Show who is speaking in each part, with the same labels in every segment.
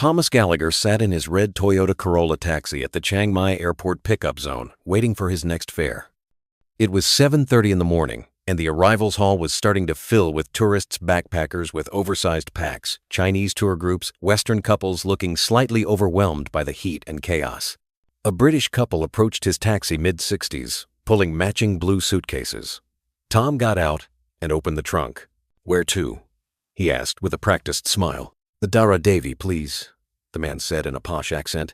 Speaker 1: Thomas Gallagher sat in his red Toyota Corolla taxi at the Chiang Mai airport pickup zone, waiting for his next fare. It was 7:30 in the morning, and the arrivals hall was starting to fill with tourists, backpackers with oversized packs, Chinese tour groups, Western couples looking slightly overwhelmed by the heat and chaos. A British couple approached his taxi mid-60s, pulling matching blue suitcases. Tom got out and opened the trunk. "Where to?" he asked with a practiced smile. "The Dara Devi, please," the man said in a posh accent.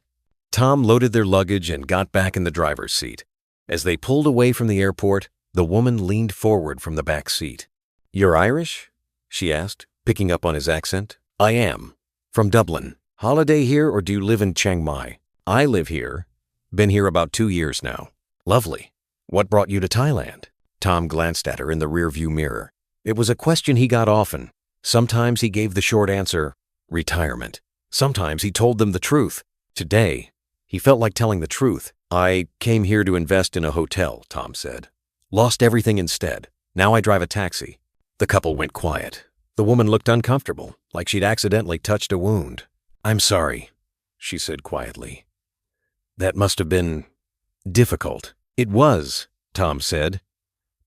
Speaker 1: Tom loaded their luggage and got back in the driver's seat. As they pulled away from the airport, the woman leaned forward from the back seat. "You're Irish?" she asked, picking up on his accent. "I am. From Dublin. Holiday here or do you live in Chiang Mai?" "I live here. Been here about 2 years now." "Lovely. What brought you to Thailand?" Tom glanced at her in the rearview mirror. It was a question he got often. Sometimes he gave the short answer, retirement. Sometimes he told them the truth. Today, he felt like telling the truth. "I came here to invest in a hotel," Tom said. "Lost everything instead. Now I drive a taxi." The couple went quiet. The woman looked uncomfortable, like she'd accidentally touched a wound. "I'm sorry," she said quietly. "That must have been difficult." "It was," Tom said.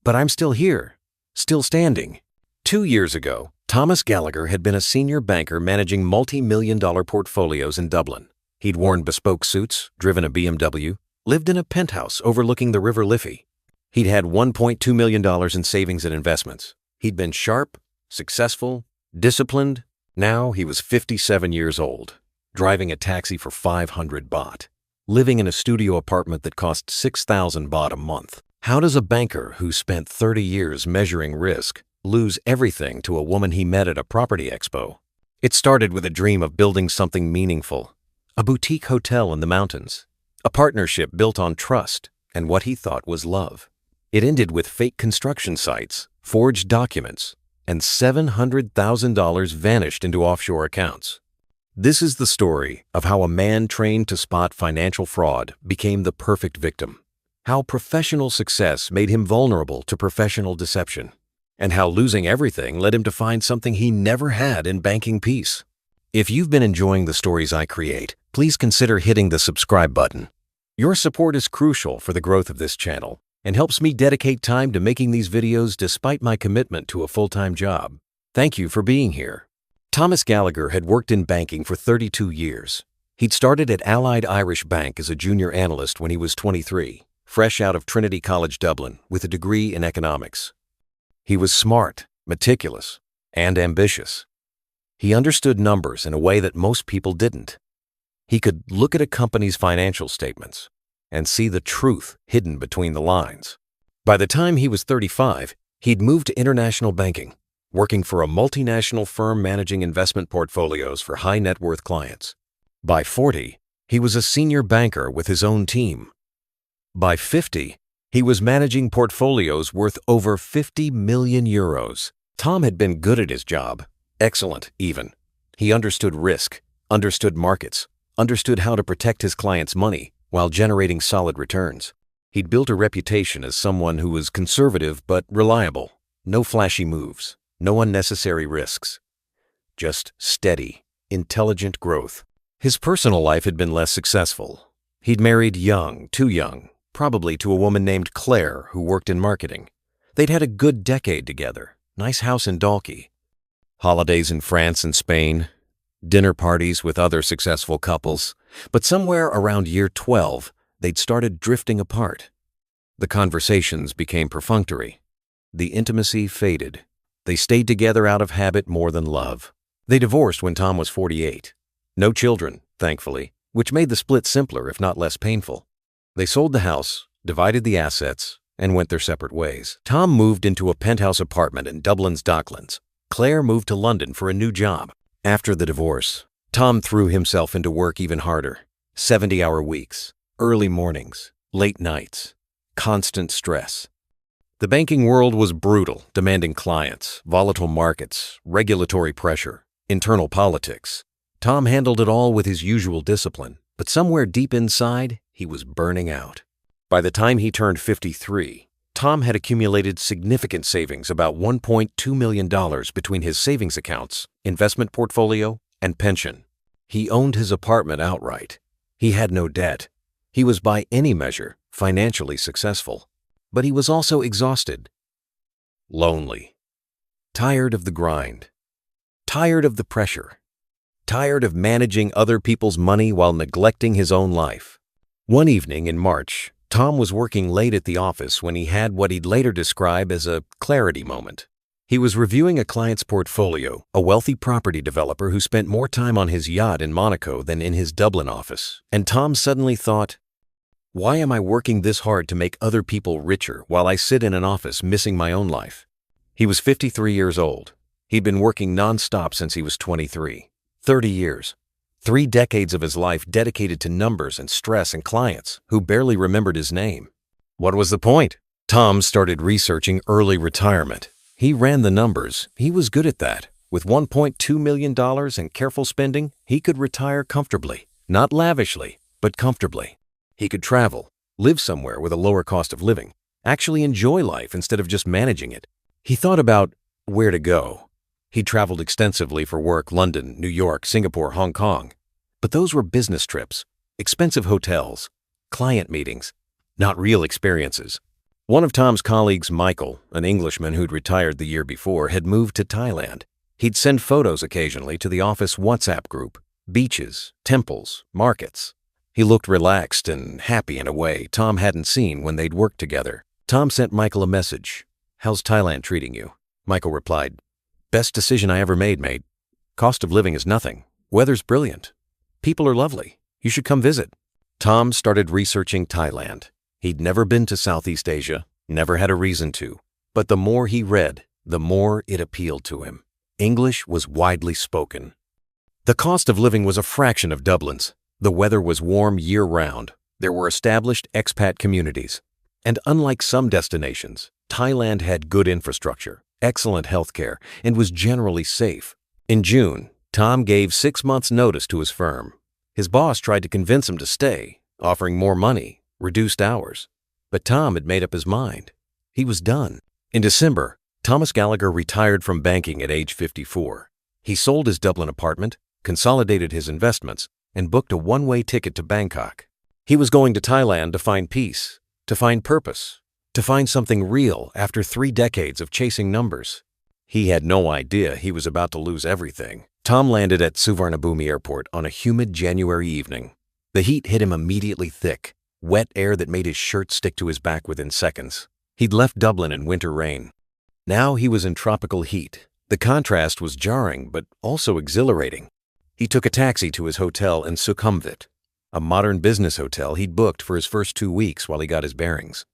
Speaker 1: "But I'm still here, still standing." 2 years ago, Thomas Gallagher had been a senior banker managing multi-million-dollar portfolios in Dublin. He'd worn bespoke suits, driven a BMW, lived in a penthouse overlooking the River Liffey. He'd had $1.2 million in savings and investments. He'd been sharp, successful, disciplined. Now he was 57 years old, driving a taxi for 500 baht, living in a studio apartment that cost 6,000 baht a month. How does a banker who spent 30 years measuring risk lose everything to a woman he met at a property expo? It started with a dream of building something meaningful, a boutique hotel in the mountains, a partnership built on trust and what he thought was love. It ended with fake construction sites, forged documents, and $700,000 vanished into offshore accounts. This is the story of how a man trained to spot financial fraud became the perfect victim, how professional success made him vulnerable to professional deception, and how losing everything led him to find something he never had in banking peace. If you've been enjoying the stories I create, please consider hitting the subscribe button. Your support is crucial for the growth of this channel and helps me dedicate time to making these videos despite my commitment to a full-time job. Thank you for being here. Thomas Gallagher had worked in banking for 32 years. He'd started at Allied Irish Bank as a junior analyst when he was 23, fresh out of Trinity College Dublin with a degree in economics. He was smart, meticulous, and ambitious. He understood numbers in a way that most people didn't. He could look at a company's financial statements and see the truth hidden between the lines. By the time he was 35, he'd moved to international banking, working for a multinational firm managing investment portfolios for high-net-worth clients. By 40, he was a senior banker with his own team. By 50, he was managing portfolios worth over 50 million euros. Tom had been good at his job, excellent even. He understood risk, understood markets, understood how to protect his clients' money while generating solid returns. He'd built a reputation as someone who was conservative but reliable. No flashy moves, no unnecessary risks. Just steady, intelligent growth. His personal life had been less successful. He'd married young, too young, probably to a woman named Claire who worked in marketing. They'd had a good decade together, nice house in Dalkey, holidays in France and Spain, dinner parties with other successful couples. But somewhere around year 12, they'd started drifting apart. The conversations became perfunctory. The intimacy faded. They stayed together out of habit more than love. They divorced when Tom was 48. No children, thankfully, which made the split simpler if not less painful. They sold the house, divided the assets, and went their separate ways. Tom moved into a penthouse apartment in Dublin's Docklands. Claire moved to London for a new job. After the divorce, Tom threw himself into work even harder. 70-hour weeks, early mornings, late nights, constant stress. The banking world was brutal, demanding clients, volatile markets, regulatory pressure, internal politics. Tom handled it all with his usual discipline, but somewhere deep inside, he was burning out. By the time he turned 53, Tom had accumulated significant savings, about $1.2 million between his savings accounts, investment portfolio, and pension. He owned his apartment outright. He had no debt. He was by any measure financially successful. But he was also exhausted, lonely, tired of the grind, tired of the pressure, tired of managing other people's money while neglecting his own life. One evening in March, Tom was working late at the office when he had what he'd later describe as a clarity moment. He was reviewing a client's portfolio, a wealthy property developer who spent more time on his yacht in Monaco than in his Dublin office. And Tom suddenly thought, why am I working this hard to make other people richer while I sit in an office missing my own life? He was 53 years old. He'd been working nonstop since he was 23. 30 years. 3 decades of his life dedicated to numbers and stress and clients who barely remembered his name. What was the point? Tom started researching early retirement. He ran the numbers. He was good at that. With $1.2 million and careful spending, he could retire comfortably. Not lavishly, but comfortably. He could travel, live somewhere with a lower cost of living, actually enjoy life instead of just managing it. He thought about where to go. He traveled extensively for work: London, New York, Singapore, Hong Kong. But those were business trips, expensive hotels, client meetings, not real experiences. One of Tom's colleagues, Michael, an Englishman who'd retired the year before, had moved to Thailand. He'd send photos occasionally to the office WhatsApp group: beaches, temples, markets. He looked relaxed and happy in a way Tom hadn't seen when they'd worked together. Tom sent Michael a message. "How's Thailand treating you?" Michael replied, "Best decision I ever made, mate. Cost of living is nothing. Weather's brilliant. People are lovely. You should come visit." Tom started researching Thailand. He'd never been to Southeast Asia, never had a reason to. But the more he read, the more it appealed to him. English was widely spoken. The cost of living was a fraction of Dublin's. The weather was warm year-round. There were established expat communities. And unlike some destinations, Thailand had good infrastructure, excellent healthcare, and was generally safe. In June, Tom gave 6 months' notice to his firm. His boss tried to convince him to stay, offering more money, reduced hours. But Tom had made up his mind. He was done. In December, Thomas Gallagher retired from banking at age 54. He sold his Dublin apartment, consolidated his investments, and booked a one-way ticket to Bangkok. He was going to Thailand to find peace, to find purpose, to find something real after 3 decades of chasing numbers. He had no idea he was about to lose everything. Tom landed at Suvarnabhumi Airport on a humid January evening. The heat hit him immediately thick, wet air that made his shirt stick to his back within seconds. He'd left Dublin in winter rain. Now he was in tropical heat. The contrast was jarring, but also exhilarating. He took a taxi to his hotel in Sukhumvit, a modern business hotel he'd booked for his first 2 weeks while he got his bearings.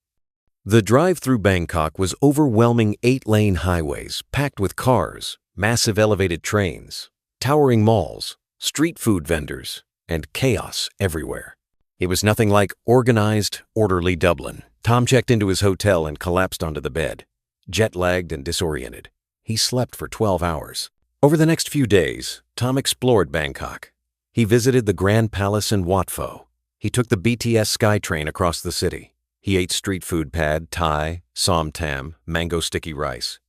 Speaker 1: The drive through Bangkok was overwhelming 8-lane highways packed with cars, massive elevated trains, towering malls, street food vendors, and chaos everywhere. It was nothing like organized, orderly Dublin. Tom checked into his hotel and collapsed onto the bed, jet-lagged and disoriented. He slept for 12 hours. Over the next few days, Tom explored Bangkok. He visited the Grand Palace in Wat Pho. He took the BTS SkyTrain across the city. He ate street food pad, Thai, som tam, mango sticky rice.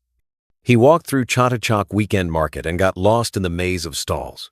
Speaker 1: He walked through Chatuchak Weekend Market and got lost in the maze of stalls.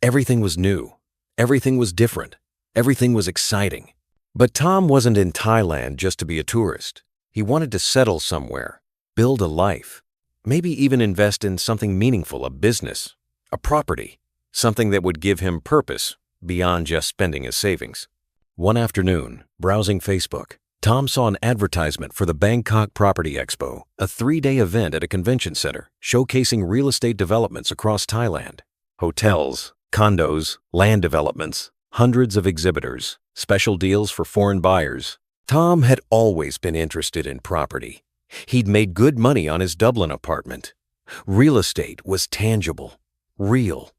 Speaker 1: Everything was new. Everything was different. Everything was exciting. But Tom wasn't in Thailand just to be a tourist. He wanted to settle somewhere, build a life. Maybe even invest in something meaningful, a business, a property, something that would give him purpose beyond just spending his savings. One afternoon, browsing Facebook, Tom saw an advertisement for the Bangkok Property Expo, a 3-day event at a convention center showcasing real estate developments across Thailand. Hotels, condos, land developments, hundreds of exhibitors, special deals for foreign buyers. Tom had always been interested in property. He'd made good money on his Dublin apartment. Real estate was tangible, real.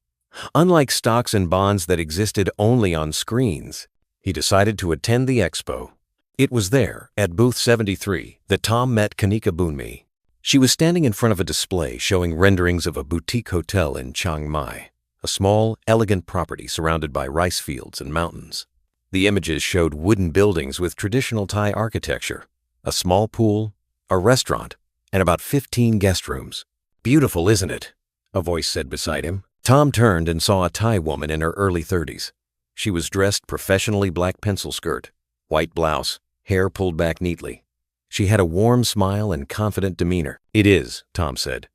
Speaker 1: Unlike stocks and bonds that existed only on screens, he decided to attend the expo. It was there, at booth 73, that Tom met Kanika. She was standing in front of a display showing renderings of a boutique hotel in Chiang Mai, a small, elegant property surrounded by rice fields and mountains. The images showed wooden buildings with traditional Thai architecture, a small pool, a restaurant, and about 15 guest rooms. "Beautiful, isn't it?" a voice said beside him. Tom turned and saw a Thai woman in her early 30s. She was dressed professionally, black pencil skirt, white blouse, hair pulled back neatly. She had a warm smile and confident demeanor. "It is," Tom said.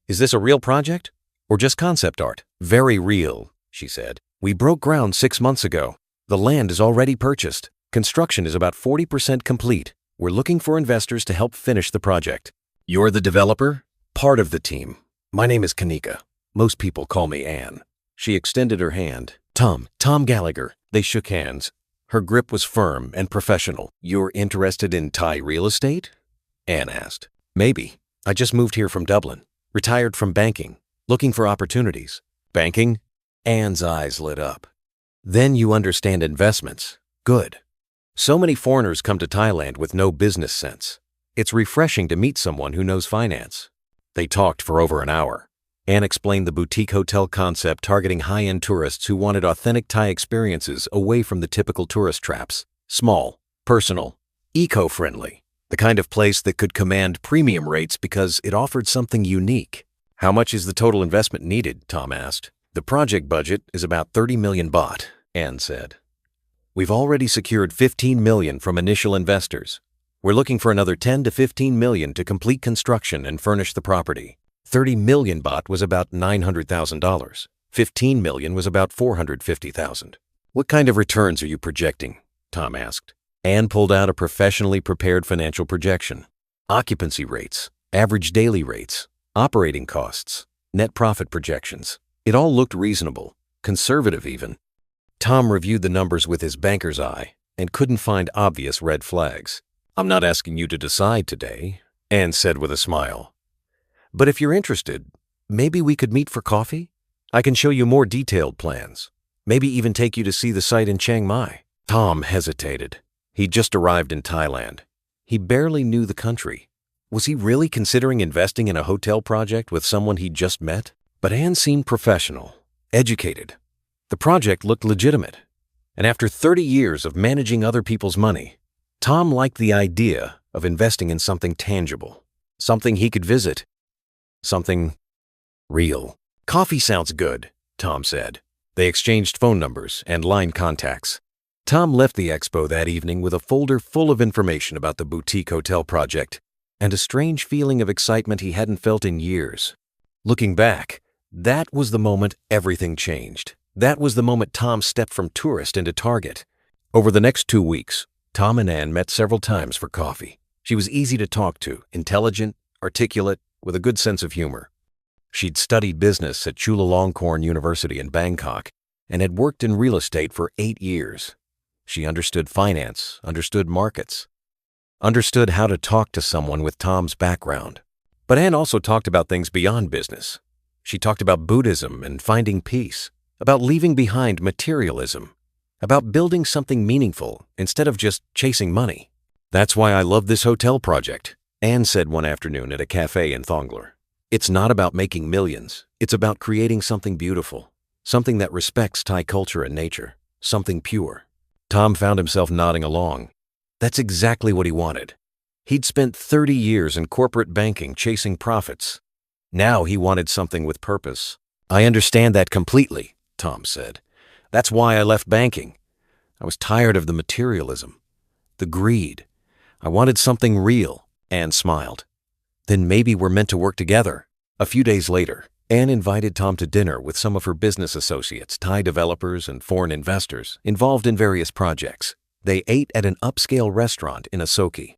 Speaker 1: "Is this a real project? Or just concept art?" "Very real," she said. "We broke ground 6 months ago. The land is already purchased. Construction is about 40% complete. We're looking for investors to help finish the project." "You're the developer?" "Part of the team. My name is Kanika. Most people call me Anne." She extended her hand. Tom Gallagher." They shook hands. Her grip was firm and professional. "You're interested in Thai real estate?" Anne asked. "Maybe. I just moved here from Dublin. Retired from banking. Looking for opportunities." "Banking?" Anne's eyes lit up. "Then you understand investments. Good. So many foreigners come to Thailand with no business sense. It's refreshing to meet someone who knows finance." They talked for over an hour. Anne explained the boutique hotel concept targeting high-end tourists who wanted authentic Thai experiences away from the typical tourist traps. Small, personal, eco-friendly. The kind of place that could command premium rates because it offered something unique. "How much is the total investment needed?" Tom asked. "The project budget is about 30 million baht, Anne said. "We've already secured 15 million from initial investors. We're looking for another 10 to 15 million to complete construction and furnish the property." 30 million baht was about $900,000. 15 million was about 450,000. "What kind of returns are you projecting?" Tom asked. Anne pulled out a professionally prepared financial projection. Occupancy rates, average daily rates, operating costs, net profit projections. It all looked reasonable, conservative even. Tom reviewed the numbers with his banker's eye and couldn't find obvious red flags. "I'm not asking you to decide today," Anne said with a smile. "But if you're interested, maybe we could meet for coffee? I can show you more detailed plans. Maybe even take you to see the site in Chiang Mai." Tom hesitated. He'd just arrived in Thailand. He barely knew the country. Was he really considering investing in a hotel project with someone he'd just met? But Anne seemed professional, educated. The project looked legitimate. And after 30 years of managing other people's money, Tom liked the idea of investing in something tangible, something he could visit. Something real. "Coffee sounds good," Tom said. They exchanged phone numbers and line contacts. Tom left the expo that evening with a folder full of information about the boutique hotel project and a strange feeling of excitement he hadn't felt in years. Looking back, that was the moment everything changed. That was the moment Tom stepped from tourist into target. Over the next 2 weeks, Tom and Anne met several times for coffee. She was easy to talk to, intelligent, articulate, with a good sense of humor. She'd studied business at Chulalongkorn University in Bangkok and had worked in real estate for 8 years. She understood finance, understood markets, understood how to talk to someone with Tom's background. But Anne also talked about things beyond business. She talked about Buddhism and finding peace, about leaving behind materialism, about building something meaningful instead of just chasing money. "That's why I love this hotel project," Anne said one afternoon at a cafe in Thonglar. "It's not about making millions. It's about creating something beautiful, something that respects Thai culture and nature, something pure." Tom found himself nodding along. That's exactly what he wanted. He'd spent 30 years in corporate banking chasing profits. Now he wanted something with purpose. "I understand that completely," Tom said. "That's why I left banking. I was tired of the materialism, the greed. I wanted something real." Anne smiled. "Then maybe we're meant to work together." A few days later, Anne invited Tom to dinner with some of her business associates, Thai developers and foreign investors involved in various projects. They ate at an upscale restaurant in Asoke.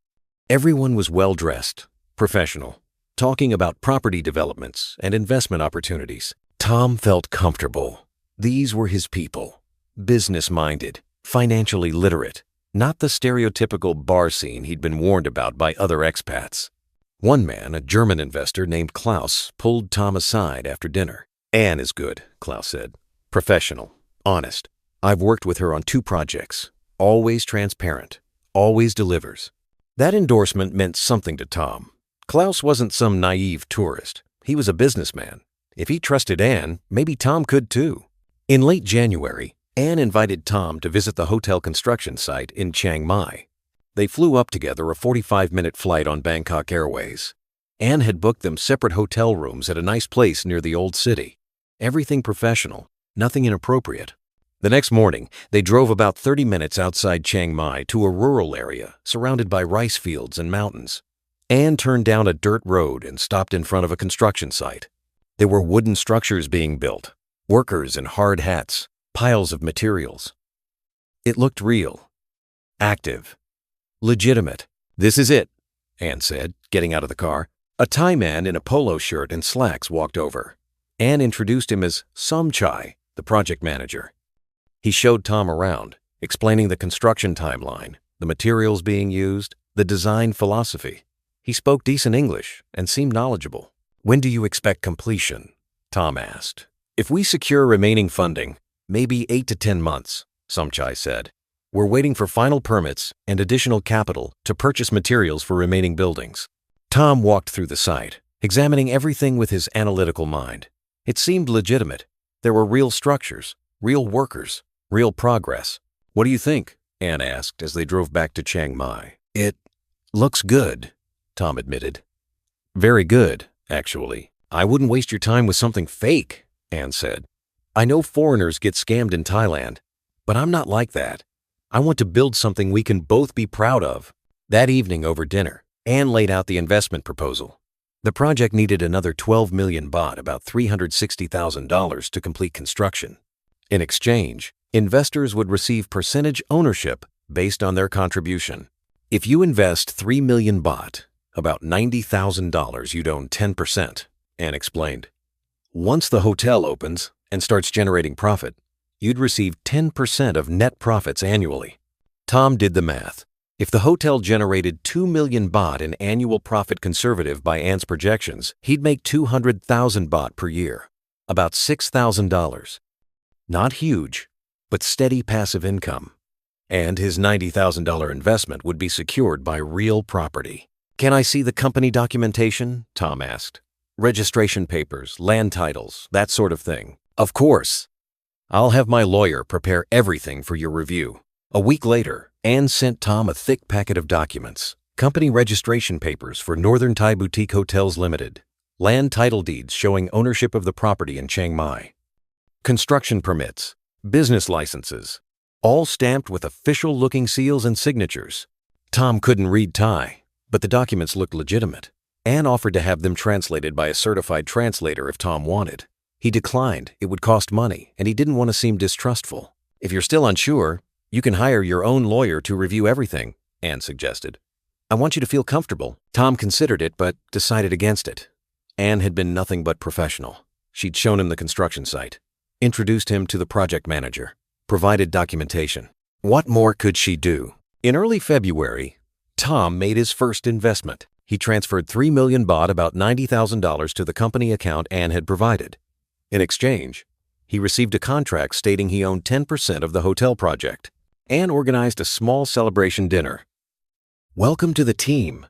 Speaker 1: Everyone was well-dressed, professional, talking about property developments and investment opportunities. Tom felt comfortable. These were his people, business-minded, financially literate, not the stereotypical bar scene he'd been warned about by other expats. One man, a German investor named Klaus, pulled Tom aside after dinner. "Anne is good," Klaus said. "Professional, honest. I've worked with her on 2 projects. Always transparent, always delivers." That endorsement meant something to Tom. Klaus wasn't some naive tourist. He was a businessman. If he trusted Anne, maybe Tom could too. In late January, Anne invited Tom to visit the hotel construction site in Chiang Mai. They flew up together a 45-minute flight on Bangkok Airways. Anne had booked them separate hotel rooms at a nice place near the old city. Everything professional, nothing inappropriate. The next morning, they drove about 30 minutes outside Chiang Mai to a rural area surrounded by rice fields and mountains. Anne turned down a dirt road and stopped in front of a construction site. There were wooden structures being built, workers in hard hats, piles of materials. It looked real, active, legitimate. "This is it," Anne said, getting out of the car. A Thai man in a polo shirt and slacks walked over. Anne introduced him as Somchai, the project manager. He showed Tom around, explaining the construction timeline, the materials being used, the design philosophy. He spoke decent English and seemed knowledgeable. "When do you expect completion?" Tom asked. "If we secure remaining funding, maybe 8 to 10 months, Somchai said. "We're waiting for final permits and additional capital to purchase materials for remaining buildings." Tom walked through the site, examining everything with his analytical mind. It seemed legitimate. There were real structures, real workers, real progress. "What do you think?" Anne asked as they drove back to Chiang Mai. "It looks good," Tom admitted. "Very good, actually. I wouldn't waste your time with something fake," Anne said. "I know foreigners get scammed in Thailand, but I'm not like that. I want to build something we can both be proud of." That evening over dinner, Anne laid out the investment proposal. The project needed another 12 million baht, about $360,000, to complete construction. In exchange, investors would receive percentage ownership based on their contribution. If you invest 3 million baht, about $90,000, you'd own 10%, Anne explained. Once the hotel opens and starts generating profit, you'd receive 10% of net profits annually. Tom did the math. If the hotel generated 2 million baht in annual profit conservative by Anne's projections, he'd make 200,000 baht per year, about $6,000. Not huge, but steady passive income. And his $90,000 investment would be secured by real property. "Can I see the company documentation?" Tom asked. "Registration papers, land titles, that sort of thing." "Of course. I'll have my lawyer prepare everything for your review." A week later, Anne sent Tom a thick packet of documents. Company registration papers for Northern Thai Boutique Hotels Limited. Land title deeds showing ownership of the property in Chiang Mai. Construction permits. Business licenses. All stamped with official-looking seals and signatures. Tom couldn't read Thai, but the documents looked legitimate. Anne offered to have them translated by a certified translator if Tom wanted. He declined. It would cost money, and he didn't want to seem distrustful. "If you're still unsure, you can hire your own lawyer to review everything," Anne suggested. "I want you to feel comfortable." Tom considered it, but decided against it. Anne had been nothing but professional. She'd shown him the construction site, introduced him to the project manager, provided documentation. What more could she do? In early February, Tom made his first investment. He transferred 3 million baht, about $90,000, to the company account Anne had provided. In exchange, he received a contract stating he owned 10% of the hotel project. Anne organized a small celebration dinner. "Welcome to the team,"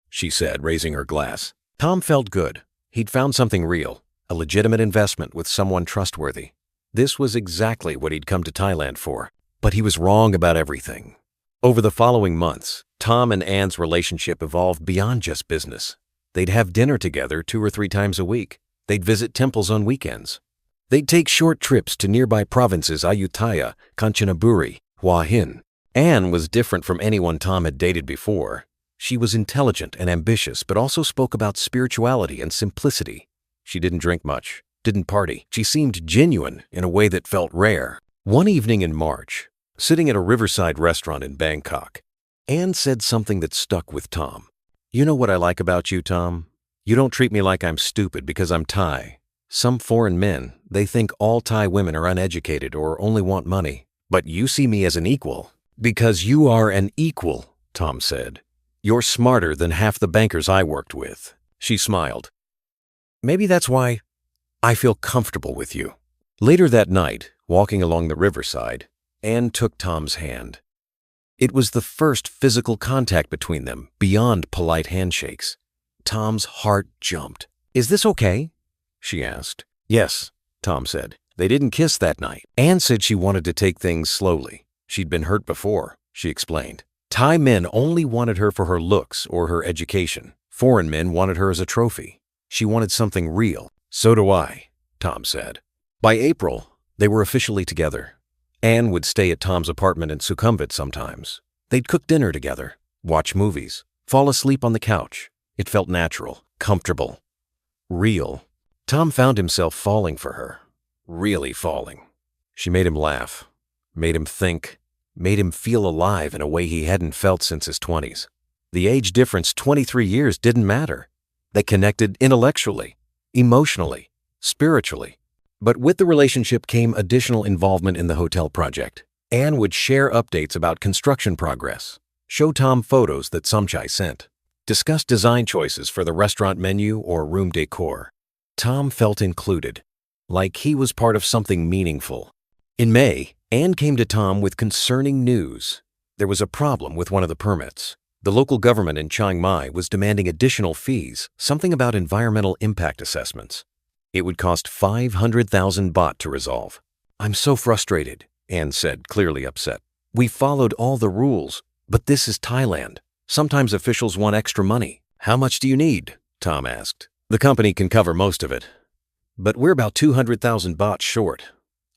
Speaker 1: she said, raising her glass. Tom felt good. He'd found something real, a legitimate investment with someone trustworthy. This was exactly what he'd come to Thailand for. But he was wrong about everything. Over the following months, Tom and Anne's relationship evolved beyond just business. They'd have dinner together 2 or 3 times a week. They'd visit temples on weekends. They'd take short trips to nearby provinces Ayutthaya, Kanchanaburi, Hua Hin. Anne was different from anyone Tom had dated before. She was intelligent and ambitious, but also spoke about spirituality and simplicity. She didn't drink much, didn't party. She seemed genuine in a way that felt rare. One evening in March, sitting at a riverside restaurant in Bangkok, Anne said something that stuck with Tom. "You know what I like about you, Tom? You don't treat me like I'm stupid because I'm Thai. Some foreign men, they think all Thai women are uneducated or only want money. But you see me as an equal." "Because you are an equal," Tom said. "You're smarter than half the bankers I worked with." She smiled. "Maybe that's why I feel comfortable with you." Later that night, walking along the riverside, Anne took Tom's hand. It was the first physical contact between them, beyond polite handshakes. Tom's heart jumped. "Is this okay?" she asked. "Yes," Tom said. They didn't kiss that night. Anne said she wanted to take things slowly. She'd been hurt before, she explained. Thai men only wanted her for her looks or her education. Foreign men wanted her as a trophy. She wanted something real. "So do I," Tom said. By April, they were officially together. Anne would stay at Tom's apartment in Sukhumvit sometimes. They'd cook dinner together, watch movies, fall asleep on the couch. It felt natural, comfortable, real. Tom found himself falling for her, really falling. She made him laugh, made him think, made him feel alive in a way he hadn't felt since his 20s. The age difference, 23 years, didn't matter. They connected intellectually, emotionally, spiritually. But with the relationship came additional involvement in the hotel project. Anne would share updates about construction progress, show Tom photos that Somchai sent, discuss design choices for the restaurant menu or room decor. Tom felt included, like he was part of something meaningful. In May, Anne came to Tom with concerning news. There was a problem with one of the permits. The local government in Chiang Mai was demanding additional fees, something about environmental impact assessments. It would cost 500,000 baht to resolve. "I'm so frustrated," Anne said, clearly upset. "We followed all the rules, but this is Thailand. Sometimes officials want extra money." "How much do you need?" Tom asked. "The company can cover most of it, but we're about 200,000 baht short.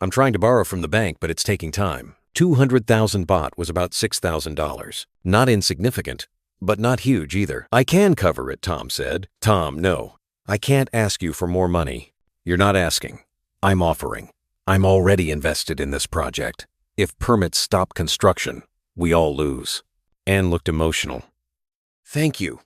Speaker 1: I'm trying to borrow from the bank, but it's taking time." 200,000 baht was about $6,000. Not insignificant, but not huge either. "I can cover it," Tom said. "Tom, no. I can't ask you for more money. You're not asking. I'm offering. I'm already invested in this project. If permits stop construction, we all lose." Anne looked emotional. "Thank you.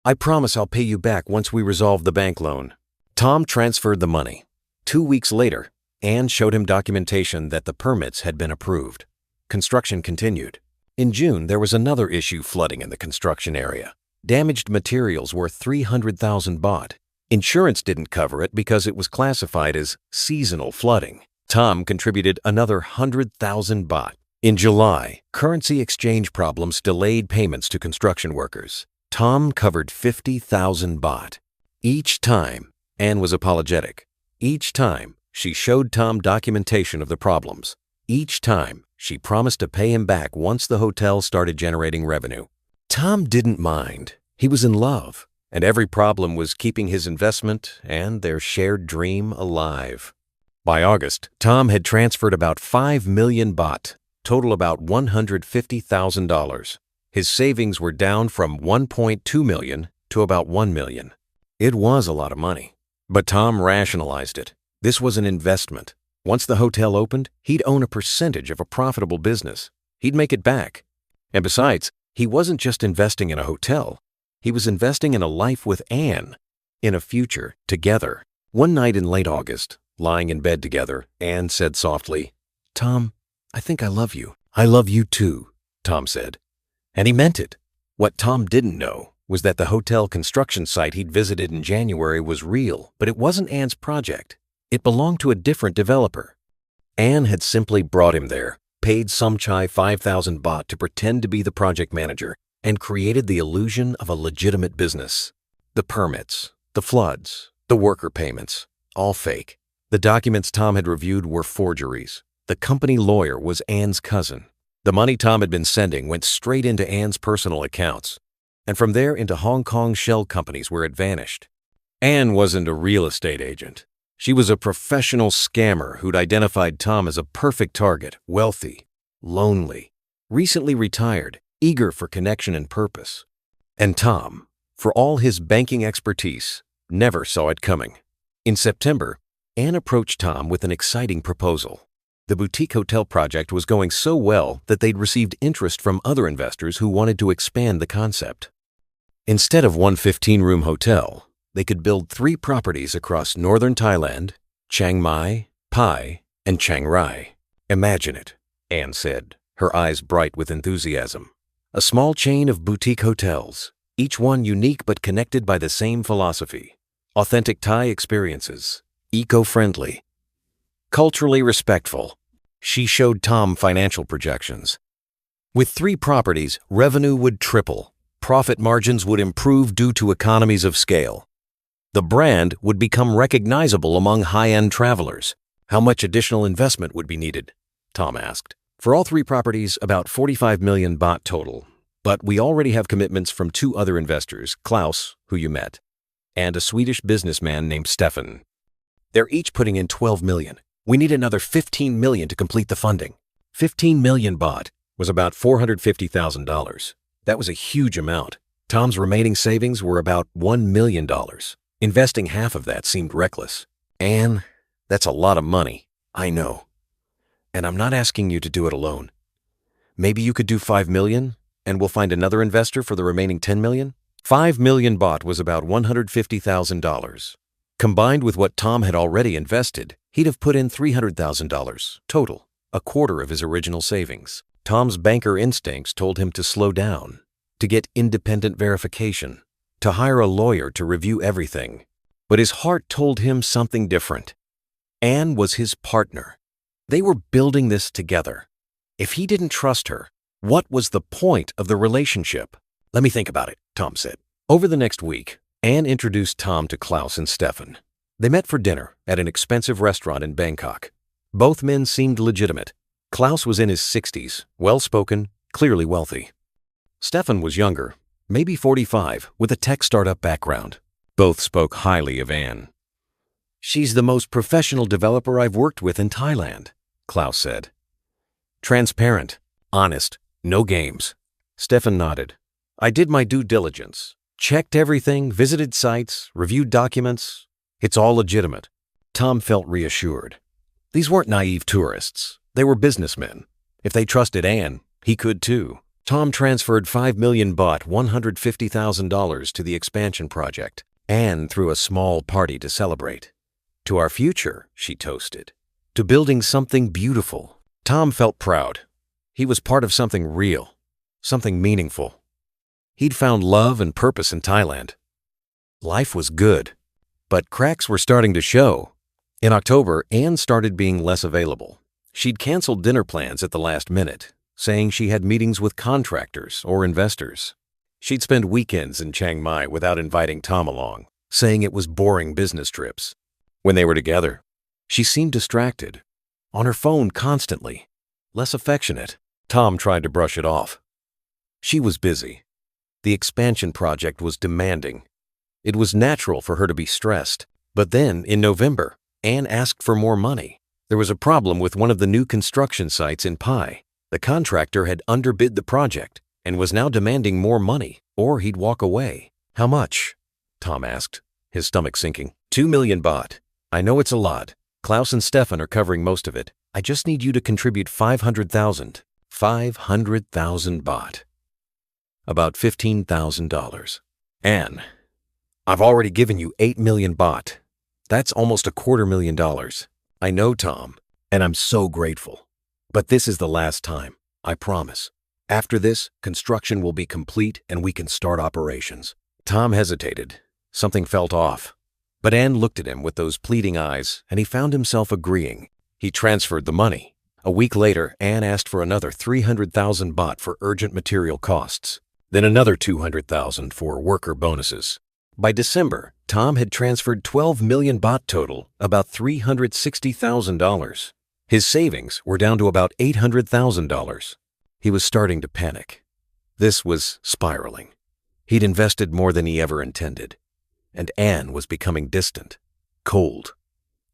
Speaker 1: I promise I'll pay you back once we resolve the bank loan." Tom transferred the money. 2 weeks later, Anne showed him documentation that the permits had been approved. Construction continued. In June, there was another issue flooding in the construction area. Damaged materials worth 300,000 baht. Insurance didn't cover it because it was classified as seasonal flooding. Tom contributed another 100,000 baht. In July, currency exchange problems delayed payments to construction workers. Tom covered 50,000 baht. Each time, Anne was apologetic. Each time, she showed Tom documentation of the problems. Each time, she promised to pay him back once the hotel started generating revenue. Tom didn't mind. He was in love, and every problem was keeping his investment and their shared dream alive. By August, Tom had transferred about 5 million baht, total about $150,000. His savings were down from 1.2 million to about 1 million. It was a lot of money, but Tom rationalized it. This was an investment. Once the hotel opened, he'd own a percentage of a profitable business. He'd make it back. And besides, he wasn't just investing in a hotel. He was investing in a life with Anne, in a future together. One night in late August, lying in bed together, Anne said softly, "Tom, I think I love you." "I love you too," Tom said. And he meant it. What Tom didn't know was that the hotel construction site he'd visited in January was real, but it wasn't Anne's project. It belonged to a different developer. Anne had simply brought him there, paid Somchai 5,000 baht to pretend to be the project manager, and created the illusion of a legitimate business. The permits, the floods, the worker payments, all fake. The documents Tom had reviewed were forgeries. The company lawyer was Anne's cousin. The money Tom had been sending went straight into Anne's personal accounts, and from there into Hong Kong shell companies where it vanished. Anne wasn't a real estate agent. She was a professional scammer who'd identified Tom as a perfect target, wealthy, lonely, recently retired, eager for connection and purpose. And Tom, for all his banking expertise, never saw it coming. In September, Anne approached Tom with an exciting proposal. The boutique hotel project was going so well that they'd received interest from other investors who wanted to expand the concept. Instead of one 15-room hotel, they could build 3 properties across northern Thailand, Chiang Mai, Pai, and Chiang Rai. "Imagine it," Anne said, her eyes bright with enthusiasm. "A small chain of boutique hotels, each one unique but connected by the same philosophy. Authentic Thai experiences, eco-friendly, culturally respectful." She showed Tom financial projections. With 3 properties, revenue would triple. Profit margins would improve due to economies of scale. The brand would become recognizable among high-end travelers. "How much additional investment would be needed?" Tom asked. "For all 3 properties, about 45 million baht total. But we already have commitments from 2 other investors, Klaus, who you met, and a Swedish businessman named Stefan." They're each putting in 12 million. We need another 15 million to complete the funding. 15 million baht was about $450,000. That was a huge amount. Tom's remaining savings were about $1 million. Investing half of that seemed reckless. Anne, that's a lot of money. I know. And I'm not asking you to do it alone. Maybe you could do 5 million, and we'll find another investor for the remaining 10 million? 5 million baht was about $150,000. Combined with what Tom had already invested, he'd have put in $300,000 total, a quarter of his original savings. Tom's banker instincts told him to slow down, to get independent verification, to hire a lawyer to review everything. But his heart told him something different. Anne was his partner. They were building this together. If he didn't trust her, what was the point of the relationship? Let me think about it, Tom said. Over the next week, Anne introduced Tom to Klaus and Stefan. They met for dinner at an expensive restaurant in Bangkok. Both men seemed legitimate. Klaus was in his 60s, well-spoken, clearly wealthy. Stefan was younger, maybe 45, with a tech startup background. Both spoke highly of Anne. "She's the most professional developer I've worked with in Thailand," Klaus said. "Transparent, honest, no games." Stefan nodded. "I did my due diligence. Checked everything, visited sites, reviewed documents. It's all legitimate." Tom felt reassured. These weren't naive tourists. They were businessmen. If they trusted Anne, he could too. Tom transferred 5 million baht, $150,000 to the expansion project. Anne threw a small party to celebrate. "To our future," she toasted. "To building something beautiful." Tom felt proud. He was part of something real, something meaningful. He'd found love and purpose in Thailand. Life was good, but cracks were starting to show. In October, Anne started being less available. She'd canceled dinner plans at the last minute, saying she had meetings with contractors or investors. She'd spend weekends in Chiang Mai without inviting Tom along, saying it was boring business trips. When they were together, she seemed distracted, on her phone constantly, less affectionate. Tom tried to brush it off. She was busy. The expansion project was demanding. It was natural for her to be stressed. But then, in November, Anne asked for more money. There was a problem with one of the new construction sites in Pai. The contractor had underbid the project and was now demanding more money, or he'd walk away. "How much?" Tom asked, his stomach sinking. 2 million baht. I know it's a lot. Klaus and Stefan are covering most of it. I just need you to contribute 500,000. 500,000 baht. About $15,000. "Anne, I've already given you 8 million baht. That's almost $250,000. I know, Tom, and I'm so grateful. But this is the last time, I promise. After this, construction will be complete and we can start operations." Tom hesitated. Something felt off. But Anne looked at him with those pleading eyes, and he found himself agreeing. He transferred the money. A week later, Anne asked for another 300,000 baht for urgent material costs, then another 200,000 for worker bonuses. By December, Tom had transferred 12 million baht total, about $360,000. His savings were down to about $800,000. He was starting to panic. This was spiraling. He'd invested more than he ever intended. And Anne was becoming distant, cold,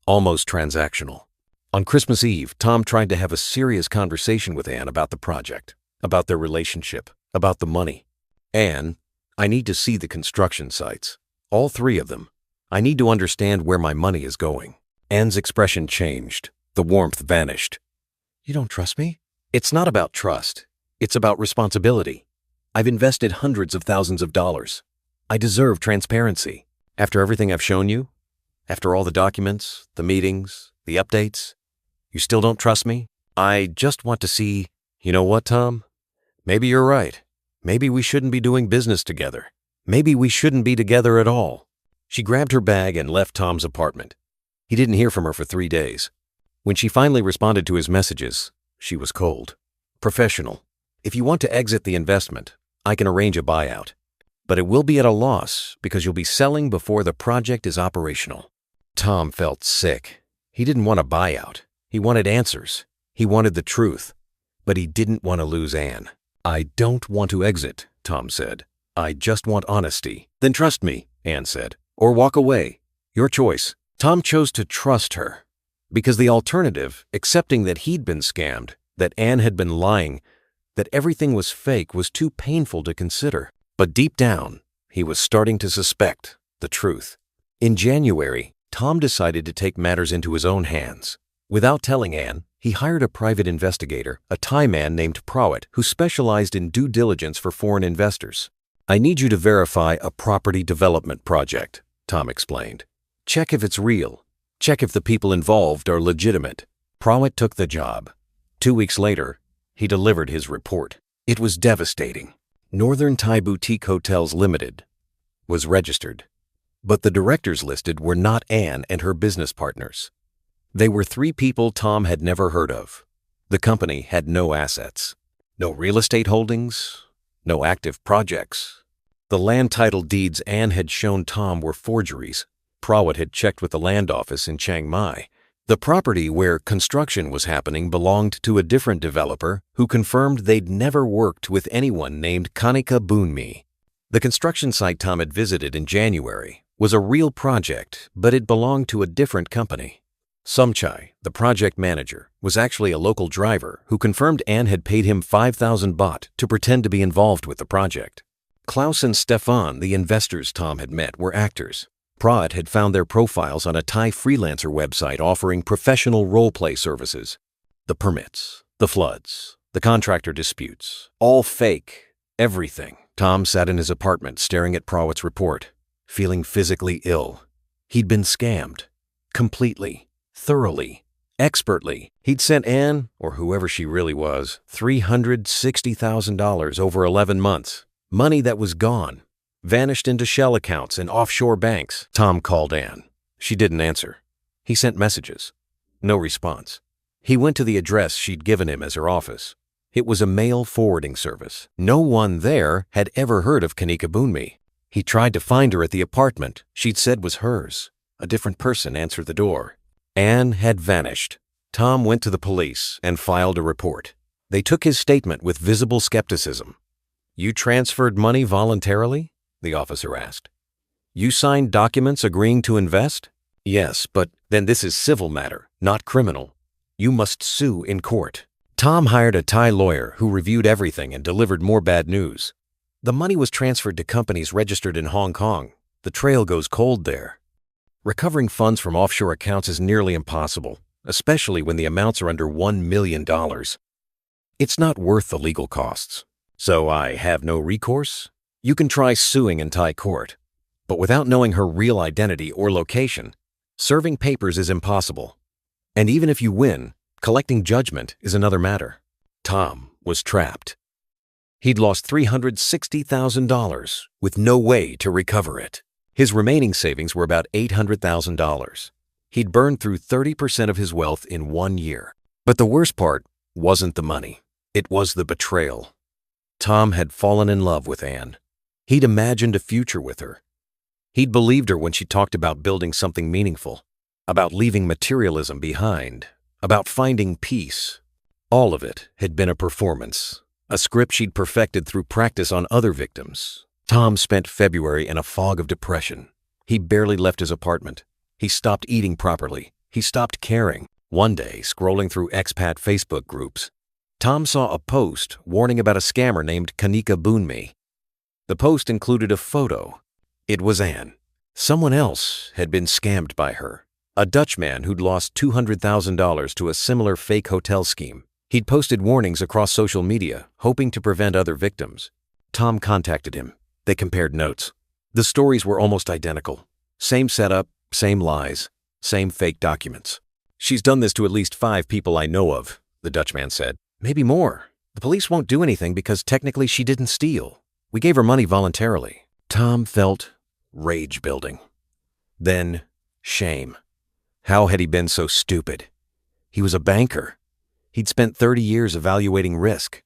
Speaker 1: almost transactional. On Christmas Eve, Tom tried to have a serious conversation with Anne about the project, about their relationship, about the money. "Anne, I need to see the construction sites, all 3 of them. I need to understand where my money is going." Anne's expression changed. The warmth vanished. "You don't trust me?" "It's not about trust. It's about responsibility. I've invested hundreds of thousands of dollars. I deserve transparency. After everything I've shown you, after all the documents, the meetings, the updates, you still don't trust me? I just want to see." "You know what, Tom? Maybe you're right. Maybe we shouldn't be doing business together. Maybe we shouldn't be together at all." She grabbed her bag and left Tom's apartment. He didn't hear from her for 3 days. When she finally responded to his messages, she was cold. "Professional. If you want to exit the investment, I can arrange a buyout. But it will be at a loss because you'll be selling before the project is operational." Tom felt sick. He didn't want a buyout. He wanted answers. He wanted the truth. But he didn't want to lose Anne. "I don't want to exit," Tom said. "I just want honesty." "Then trust me," Anne said. "Or walk away. Your choice." Tom chose to trust her because the alternative, accepting that he'd been scammed, that Anne had been lying, that everything was fake, was too painful to consider. But deep down, he was starting to suspect the truth. In January, Tom decided to take matters into his own hands. Without telling Anne, he hired a private investigator, a Thai man named Prawit, who specialized in due diligence for foreign investors. "I need you to verify a property development project," Tom explained. "Check if it's real. Check if the people involved are legitimate." Prawit took the job. 2 weeks later, he delivered his report. It was devastating. Northern Thai Boutique Hotels Limited was registered, but the directors listed were not Anne and her business partners. They were 3 people Tom had never heard of. The company had no assets, no real estate holdings, no active projects. The land title deeds Anne had shown Tom were forgeries. Prawit had checked with the land office in Chiang Mai. The property where construction was happening belonged to a different developer who confirmed they'd never worked with anyone named Kanika. The construction site Tom had visited in January was a real project, but it belonged to a different company. Somchai, the project manager, was actually a local driver who confirmed Anne had paid him 5,000 baht to pretend to be involved with the project. Klaus and Stefan, the investors Tom had met, were actors. Prawit had found their profiles on a Thai freelancer website offering professional role-play services. The permits, the floods, the contractor disputes, all fake, everything. Tom sat in his apartment staring at Prawit's report, feeling physically ill. He'd been scammed. Completely, thoroughly, expertly. He'd sent Anne, or whoever she really was, $360,000 over 11 months. Money that was gone. Vanished into shell accounts in offshore banks. Tom called Anne. She didn't answer. He sent messages. No response. He went to the address she'd given him as her office. It was a mail forwarding service. No one there had ever heard of Kanika. He tried to find her at the apartment she'd said was hers. A different person answered the door. Anne had vanished. Tom went to the police and filed a report. They took his statement with visible skepticism. "You transferred money voluntarily?" the officer asked. "You signed documents agreeing to invest?" "Yes, but then this is civil matter, not criminal. You must sue in court." Tom hired a Thai lawyer who reviewed everything and delivered more bad news. The money was transferred to companies registered in Hong Kong. The trail goes cold there. Recovering funds from offshore accounts is nearly impossible, especially when the amounts are under $1 million. It's not worth the legal costs. So I have no recourse? You can try suing in Thai court, but without knowing her real identity or location, serving papers is impossible. And even if you win, collecting judgment is another matter. Tom was trapped. He'd lost $360,000 with no way to recover it. His remaining savings were about $800,000. He'd burned through 30% of his wealth in 1 year. But the worst part wasn't the money. It was the betrayal. Tom had fallen in love with Anne. He'd imagined a future with her. He'd believed her when she talked about building something meaningful, about leaving materialism behind, about finding peace. All of it had been a performance, a script she'd perfected through practice on other victims. Tom spent February in a fog of depression. He barely left his apartment. He stopped eating properly. He stopped caring. One day, scrolling through Expat Facebook groups, Tom saw a post warning about a scammer named Kanika. The post included a photo. It was Anne. Someone else had been scammed by her, a Dutchman who'd lost $200,000 to a similar fake hotel scheme. He'd posted warnings across social media, hoping to prevent other victims. Tom contacted him. They compared notes. The stories were almost identical. Same setup, same lies, same fake documents. "She's done this to at least 5 people I know of," the Dutchman said. "Maybe more. The police won't do anything because technically she didn't steal. We gave her money voluntarily." Tom felt rage building. Then shame. How had he been so stupid? He was a banker. He'd spent 30 years evaluating risk.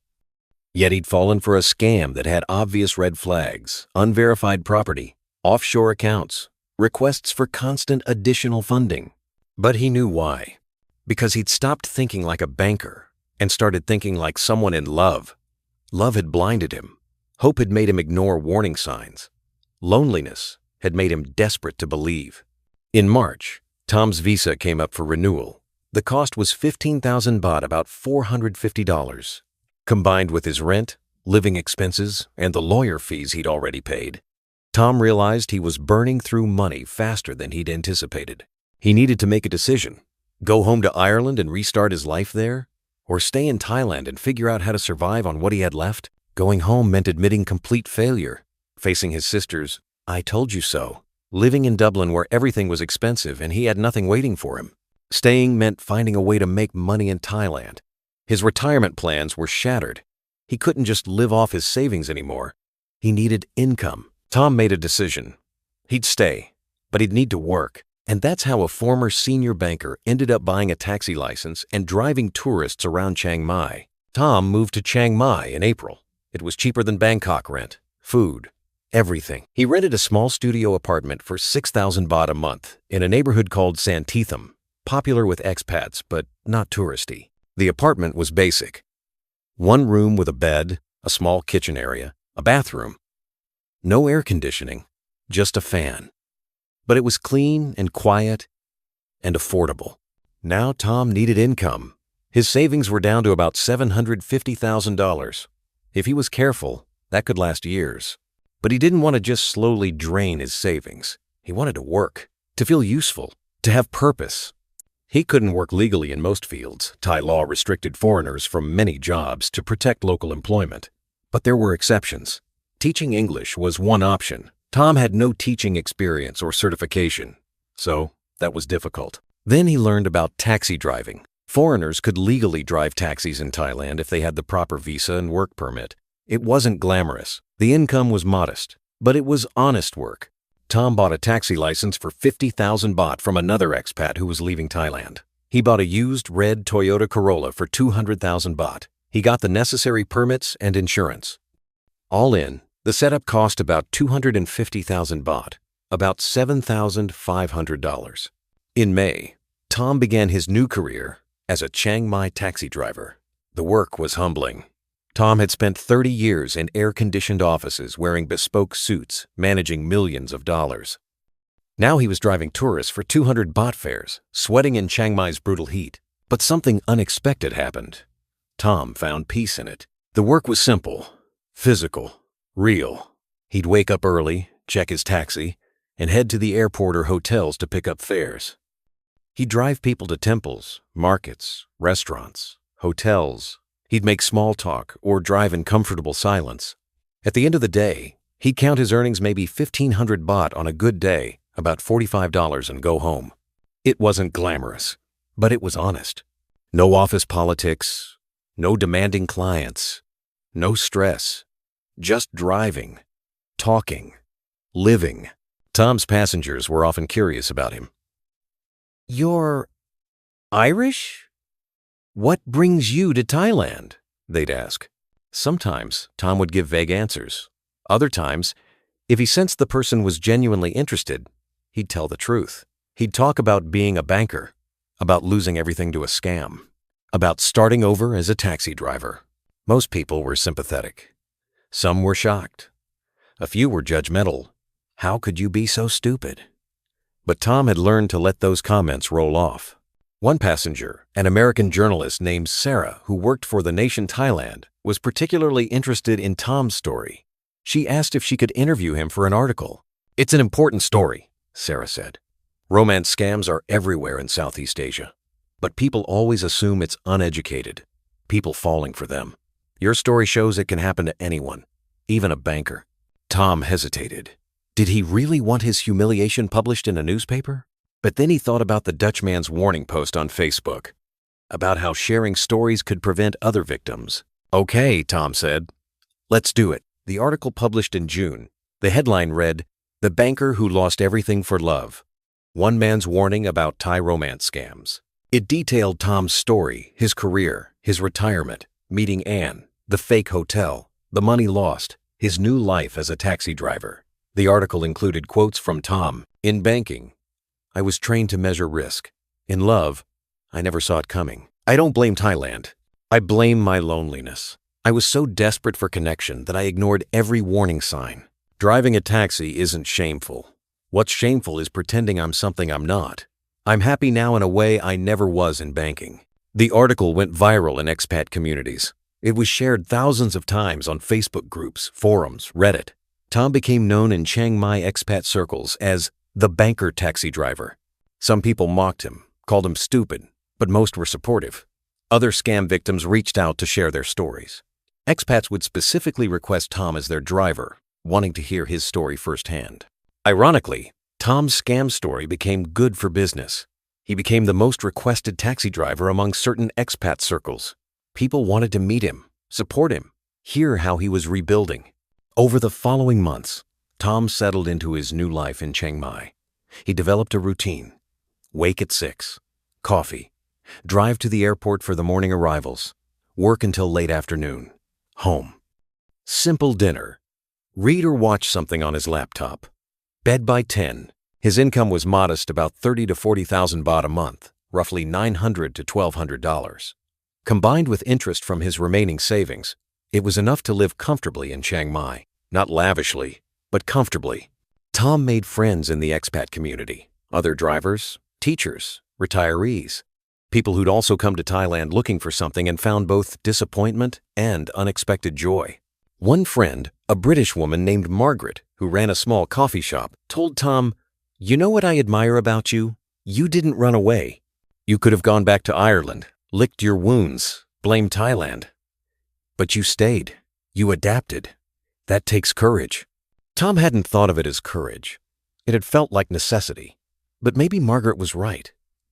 Speaker 1: Yet he'd fallen for a scam that had obvious red flags, unverified property, offshore accounts, requests for constant additional funding. But he knew why. Because he'd stopped thinking like a banker and started thinking like someone in love. Love had blinded him. Hope had made him ignore warning signs. Loneliness had made him desperate to believe. In March, Tom's visa came up for renewal. The cost was 15,000 baht, about $450. Combined with his rent, living expenses, and the lawyer fees he'd already paid, Tom realized he was burning through money faster than he'd anticipated. He needed to make a decision: go home to Ireland and restart his life there, or stay in Thailand and figure out how to survive on what he had left. Going home meant admitting complete failure, facing his sister's "I told you so," living in Dublin where everything was expensive and he had nothing waiting for him. Staying meant finding a way to make money in Thailand. His retirement plans were shattered. He couldn't just live off his savings anymore. He needed income. Tom made a decision. He'd stay, but he'd need to work. And that's how a former senior banker ended up buying a taxi license and driving tourists around Chiang Mai. Tom moved to Chiang Mai in April. It was cheaper than Bangkok rent, food, everything. He rented a small studio apartment for 6,000 baht a month in a neighborhood called Santitham, popular with expats but not touristy. The apartment was basic. One room with a bed, a small kitchen area, a bathroom. No air conditioning, just a fan. But it was clean and quiet and affordable. Now Tom needed income. His savings were down to about $750,000. If he was careful, that could last years. But he didn't want to just slowly drain his savings. He wanted to work, to feel useful, to have purpose. He couldn't work legally in most fields. Thai law restricted foreigners from many jobs to protect local employment. But there were exceptions. Teaching English was one option. Tom had no teaching experience or certification, so that was difficult. Then he learned about taxi driving. Foreigners could legally drive taxis in Thailand if they had the proper visa and work permit. It wasn't glamorous. The income was modest, but it was honest work. Tom bought a taxi license for 50,000 baht from another expat who was leaving Thailand. He bought a used red Toyota Corolla for 200,000 baht. He got the necessary permits and insurance. All in, the setup cost about 250,000 baht, about $7,500. In May, Tom began his new career as a Chiang Mai taxi driver. The work was humbling. Tom had spent 30 years in air-conditioned offices wearing bespoke suits, managing millions of dollars. Now he was driving tourists for 200 baht fares, sweating in Chiang Mai's brutal heat. But something unexpected happened. Tom found peace in it. The work was simple, physical, real. He'd wake up early, check his taxi, and head to the airport or hotels to pick up fares. He'd drive people to temples, markets, restaurants, hotels. He'd make small talk or drive in comfortable silence. At the end of the day, he'd count his earnings maybe 1,500 baht on a good day, about $45, and go home. It wasn't glamorous, but it was honest. No office politics, no demanding clients, no stress. Just driving, talking, living. Tom's passengers were often curious about him. "You're Irish? What brings you to Thailand?" they'd ask. Sometimes Tom would give vague answers. Other times, if he sensed the person was genuinely interested, he'd tell the truth. He'd talk about being a banker, about losing everything to a scam, about starting over as a taxi driver. Most people were sympathetic. Some were shocked. A few were judgmental. How could you be so stupid? But Tom had learned to let those comments roll off. One passenger, an American journalist named Sarah, who worked for The Nation Thailand, was particularly interested in Tom's story. She asked if she could interview him for an article. "It's an important story," Sarah said. "Romance scams are everywhere in Southeast Asia, but people always assume it's uneducated, people falling for them. Your story shows it can happen to anyone, even a banker." Tom hesitated. Did he really want his humiliation published in a newspaper? But then he thought about the Dutchman's warning post on Facebook, about how sharing stories could prevent other victims. "Okay," Tom said. "Let's do it." The article published in June. The headline read, "The Banker Who Lost Everything for Love. One Man's Warning About Thai Romance Scams." It detailed Tom's story, his career, his retirement, meeting Anne, the fake hotel, the money lost, his new life as a taxi driver. The article included quotes from Tom. "In banking, I was trained to measure risk. In love, I never saw it coming. I don't blame Thailand. I blame my loneliness. I was so desperate for connection that I ignored every warning sign. Driving a taxi isn't shameful. What's shameful is pretending I'm something I'm not. I'm happy now in a way I never was in banking. The article went viral in expat communities. It was shared thousands of times on Facebook groups, forums, Reddit. Tom became known in Chiang Mai expat circles as the banker taxi driver. Some people mocked him, called him stupid, but most were supportive. Other scam victims reached out to share their stories. Expats would specifically request Tom as their driver, wanting to hear his story firsthand. Ironically, Tom's scam story became good for business. He became the most requested taxi driver among certain expat circles. People wanted to meet him, support him, hear how he was rebuilding. Over the following months, Tom settled into his new life in Chiang Mai. He developed a routine. Wake at 6, coffee, drive to the airport for the morning arrivals, work until late afternoon, home. Simple dinner, read or watch something on his laptop. Bed by 10. His income was modest, about 30 to 40,000 baht a month, roughly $900 to $1,200. Combined with interest from his remaining savings, it was enough to live comfortably in Chiang Mai. Not lavishly, but comfortably. Tom made friends in the expat community, other drivers, teachers, retirees, people who'd also come to Thailand looking for something and found both disappointment and unexpected joy. One friend, a British woman named Margaret, who ran a small coffee shop, told Tom, "You know what I admire about you? You didn't run away. You could have gone back to Ireland, licked your wounds, blamed Thailand. But you stayed. You adapted. That takes courage." Tom hadn't thought of it as courage. It had felt like necessity. But maybe Margaret was right.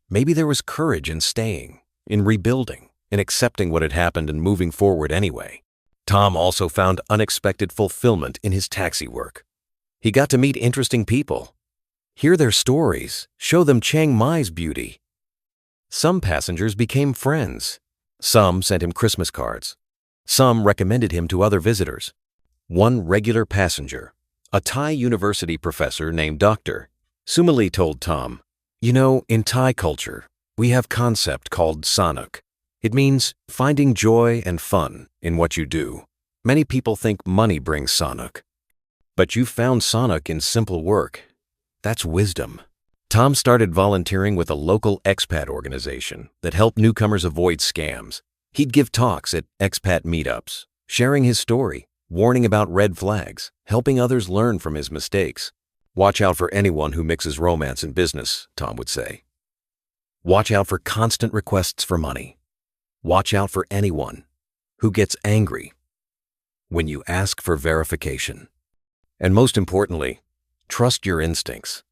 Speaker 1: Maybe there was courage in staying, in rebuilding, in accepting what had happened and moving forward anyway. Tom also found unexpected fulfillment in his taxi work. He got to meet interesting people, hear their stories, show them Chiang Mai's beauty. Some passengers became friends. Some sent him Christmas cards. Some recommended him to other visitors. One regular passenger, a Thai university professor named Dr. Sumali, told Tom, "You know, in Thai culture, we have a concept called sanuk. It means finding joy and fun in what you do. Many people think money brings sanuk. But you found sanuk in simple work. That's wisdom." Tom started volunteering with a local expat organization that helped newcomers avoid scams. He'd give talks at expat meetups, sharing his story, warning about red flags, helping others learn from his mistakes. "Watch out for anyone who mixes romance and business," Tom would say. "Watch out for constant requests for money. Watch out for anyone who gets angry when you ask for verification. And most importantly, trust your instincts.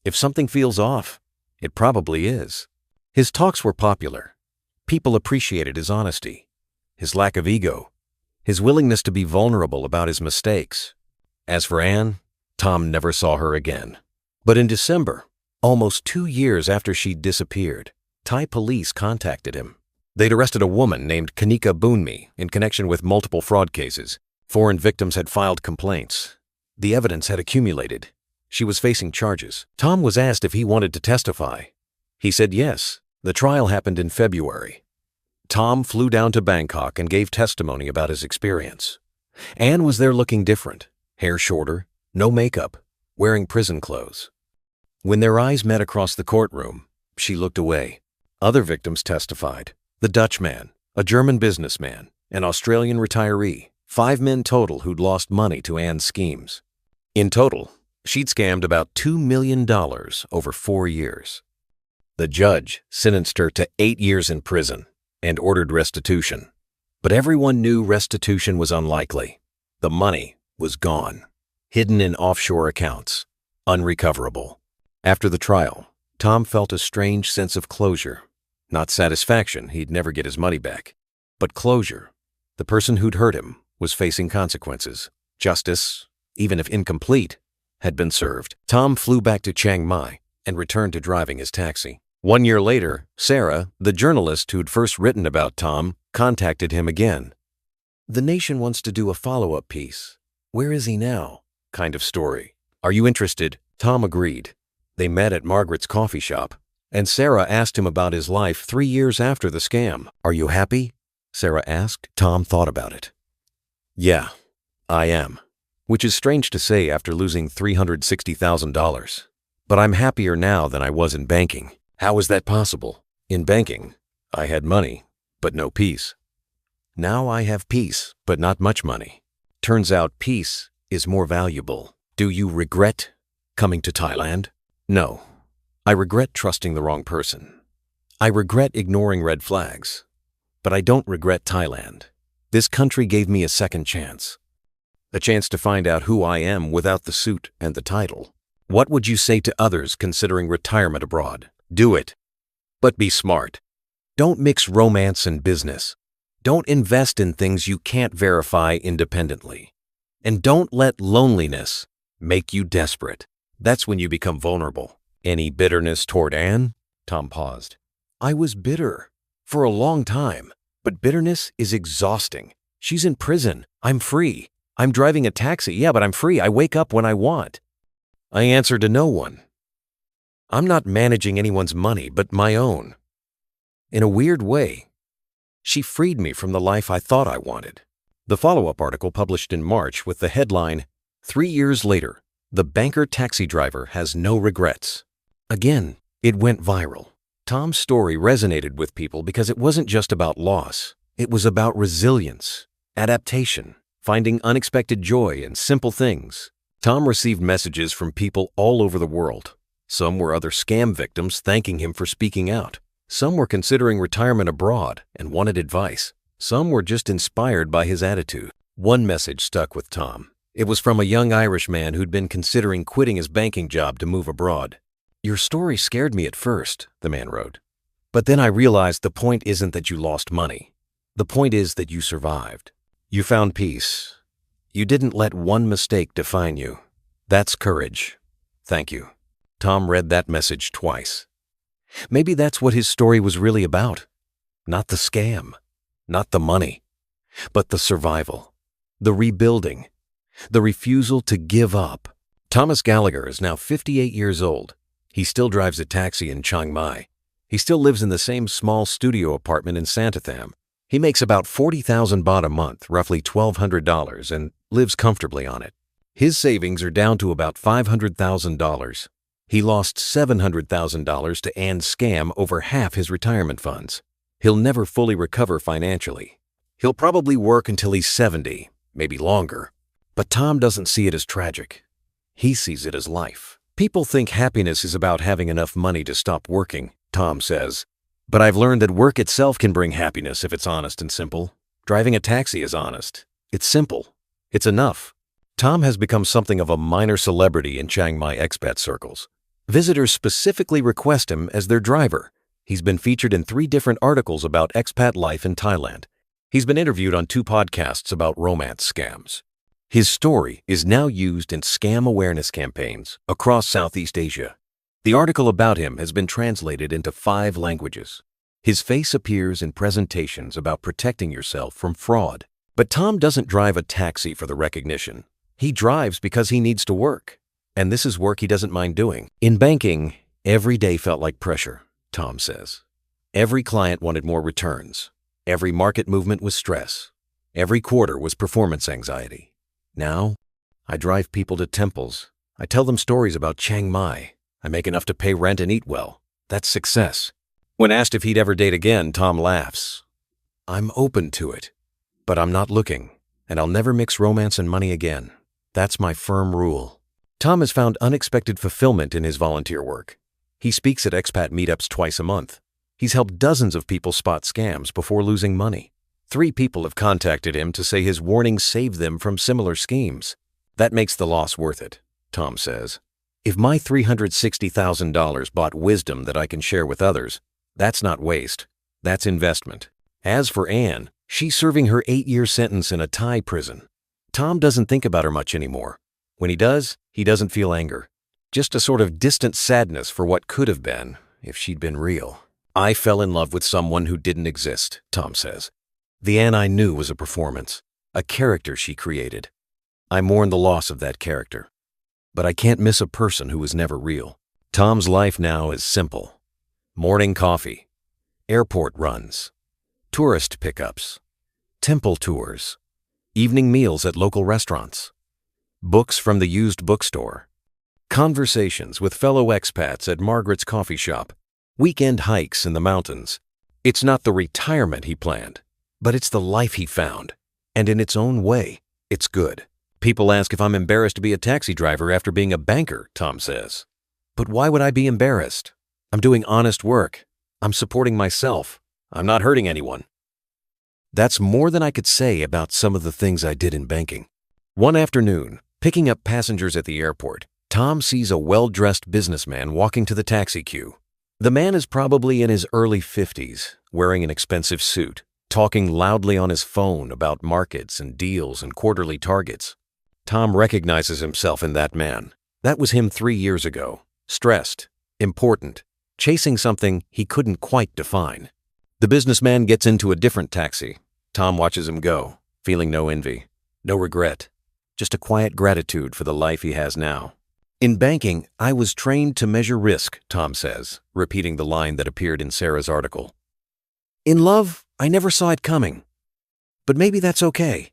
Speaker 1: If something feels off, it probably is." His talks were popular. People appreciated his honesty, his lack of ego, his willingness to be vulnerable about his mistakes. As for Anne, Tom never saw her again. But in December, almost 2 years after she'd disappeared, Thai police contacted him. They'd arrested a woman named Kanika in connection with multiple fraud cases. Foreign victims had filed complaints. The evidence had accumulated. She was facing charges. Tom was asked if he wanted to testify. He said yes. The trial happened in February. Tom flew down to Bangkok and gave testimony about his experience. Anne was there looking different, hair shorter, no makeup, wearing prison clothes. When their eyes met across the courtroom, she looked away. Other victims testified. The Dutchman, a German businessman, an Australian retiree, 5 men total who'd lost money to Anne's schemes. In total, she'd scammed about $2 million over 4 years. The judge sentenced her to 8 years in prison and ordered restitution. But everyone knew restitution was unlikely. The money was gone, hidden in offshore accounts, unrecoverable. After the trial, Tom felt a strange sense of closure. Not satisfaction, he'd never get his money back, but closure. The person who'd hurt him was facing consequences. Justice, even if incomplete, had been served. Tom flew back to Chiang Mai and returned to driving his taxi. 1 year later, Sarah, the journalist who'd first written about Tom, contacted him again. "The Nation wants to do a follow-up piece. Where is he now? Kind of story. Are you interested?" Tom agreed. They met at Margaret's coffee shop, and Sarah asked him about his life 3 years after the scam. "Are you happy?" Sarah asked. Tom thought about it. "Yeah, I am," which is strange to say after losing $360,000. "But I'm happier now than I was in banking." How was that possible? In banking, I had money, but no peace. Now I have peace, but not much money. Turns out peace is more valuable. Do you regret coming to Thailand? No. I regret trusting the wrong person. I regret ignoring red flags. But I don't regret Thailand. This country gave me a second chance. A chance to find out who I am without the suit and the title. What would you say to others considering retirement abroad? Do it. But be smart. Don't mix romance and business. Don't invest in things you can't verify independently. And don't let loneliness make you desperate. That's when you become vulnerable. Any bitterness toward Anne? Tom paused. I was bitter for a long time, but bitterness is exhausting. She's in prison. I'm free. I'm driving a taxi. Yeah, but I'm free. I wake up when I want. I answer to no one. I'm not managing anyone's money but my own. In a weird way, she freed me from the life I thought I wanted. The follow-up article published in March with the headline, 3 years later, the banker taxi driver has no regrets. Again, it went viral. Tom's story resonated with people because it wasn't just about loss. It was about resilience, adaptation, finding unexpected joy in simple things. Tom received messages from people all over the world. Some were other scam victims thanking him for speaking out. Some were considering retirement abroad and wanted advice. Some were just inspired by his attitude. One message stuck with Tom. It was from a young Irish man who'd been considering quitting his banking job to move abroad. Your story scared me at first, the man wrote. But then I realized the point isn't that you lost money. The point is that you survived. You found peace. You didn't let one mistake define you. That's courage. Thank you. Tom read that message twice. Maybe that's what his story was really about. Not the scam, not the money, but the survival, the rebuilding, the refusal to give up. Thomas Gallagher is now 58 years old. He still drives a taxi in Chiang Mai. He still lives in the same small studio apartment in Santatham. He makes about 40,000 baht a month, roughly $1,200, and lives comfortably on it. His savings are down to about $500,000. He lost $700,000 to Anne's scam, over half his retirement funds. He'll never fully recover financially. He'll probably work until he's 70, maybe longer. But Tom doesn't see it as tragic. He sees it as life. People think happiness is about having enough money to stop working, Tom says. But I've learned that work itself can bring happiness if it's honest and simple. Driving a taxi is honest. It's simple. It's enough. Tom has become something of a minor celebrity in Chiang Mai expat circles. Visitors specifically request him as their driver. He's been featured in 3 different articles about expat life in Thailand. He's been interviewed on 2 podcasts about romance scams. His story is now used in scam awareness campaigns across Southeast Asia. The article about him has been translated into 5 languages. His face appears in presentations about protecting yourself from fraud. But Tom doesn't drive a taxi for the recognition. He drives because he needs to work. And this is work he doesn't mind doing. In banking, every day felt like pressure, Tom says. Every client wanted more returns. Every market movement was stress. Every quarter was performance anxiety. Now, I drive people to temples. I tell them stories about Chiang Mai. I make enough to pay rent and eat well. That's success. When asked if he'd ever date again, Tom laughs. I'm open to it, but I'm not looking, and I'll never mix romance and money again. That's my firm rule. Tom has found unexpected fulfillment in his volunteer work. He speaks at expat meetups twice a month. He's helped dozens of people spot scams before losing money. 3 people have contacted him to say his warnings saved them from similar schemes. That makes the loss worth it, Tom says. If my $360,000 bought wisdom that I can share with others, that's not waste. That's investment. As for Anne, she's serving her 8-year sentence in a Thai prison. Tom doesn't think about her much anymore. When he does, he doesn't feel anger. Just a sort of distant sadness for what could have been if she'd been real. I fell in love with someone who didn't exist, Tom says. The Anne I knew was a performance, a character she created. I mourn the loss of that character. But I can't miss a person who was never real. Tom's life now is simple. Morning coffee, airport runs, tourist pickups, temple tours, evening meals at local restaurants, books from the used bookstore, conversations with fellow expats at Margaret's coffee shop, weekend hikes in the mountains. It's not the retirement he planned, but it's the life he found. And in its own way, it's good. People ask if I'm embarrassed to be a taxi driver after being a banker, Tom says. But why would I be embarrassed? I'm doing honest work. I'm supporting myself. I'm not hurting anyone. That's more than I could say about some of the things I did in banking. One afternoon, picking up passengers at the airport, Tom sees a well-dressed businessman walking to the taxi queue. The man is probably in his early 50s, wearing an expensive suit, talking loudly on his phone about markets and deals and quarterly targets. Tom recognizes himself in that man. That was him 3 years ago, stressed, important, chasing something he couldn't quite define. The businessman gets into a different taxi. Tom watches him go, feeling no envy, no regret, just a quiet gratitude for the life he has now. In banking, I was trained to measure risk, Tom says, repeating the line that appeared in Sarah's article. In love, I never saw it coming. But maybe that's okay.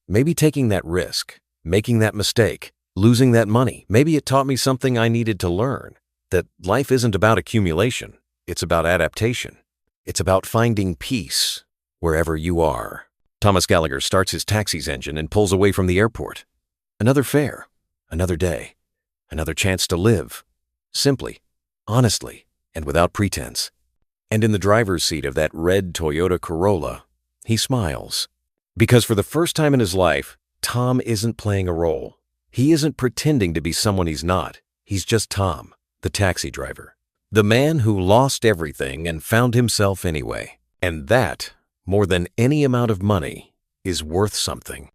Speaker 1: Maybe taking that risk, making that mistake, losing that money, maybe it taught me something I needed to learn, that life isn't about accumulation, it's about adaptation. It's about finding peace wherever you are. Thomas Gallagher starts his taxi's engine and pulls away from the airport. Another fare, another day, another chance to live, simply, honestly, and without pretense. And in the driver's seat of that red Toyota Corolla, he smiles. Because for the first time in his life, Tom isn't playing a role. He isn't pretending to be someone he's not. He's just Tom, the taxi driver. The man who lost everything and found himself anyway. And that, more than any amount of money, is worth something.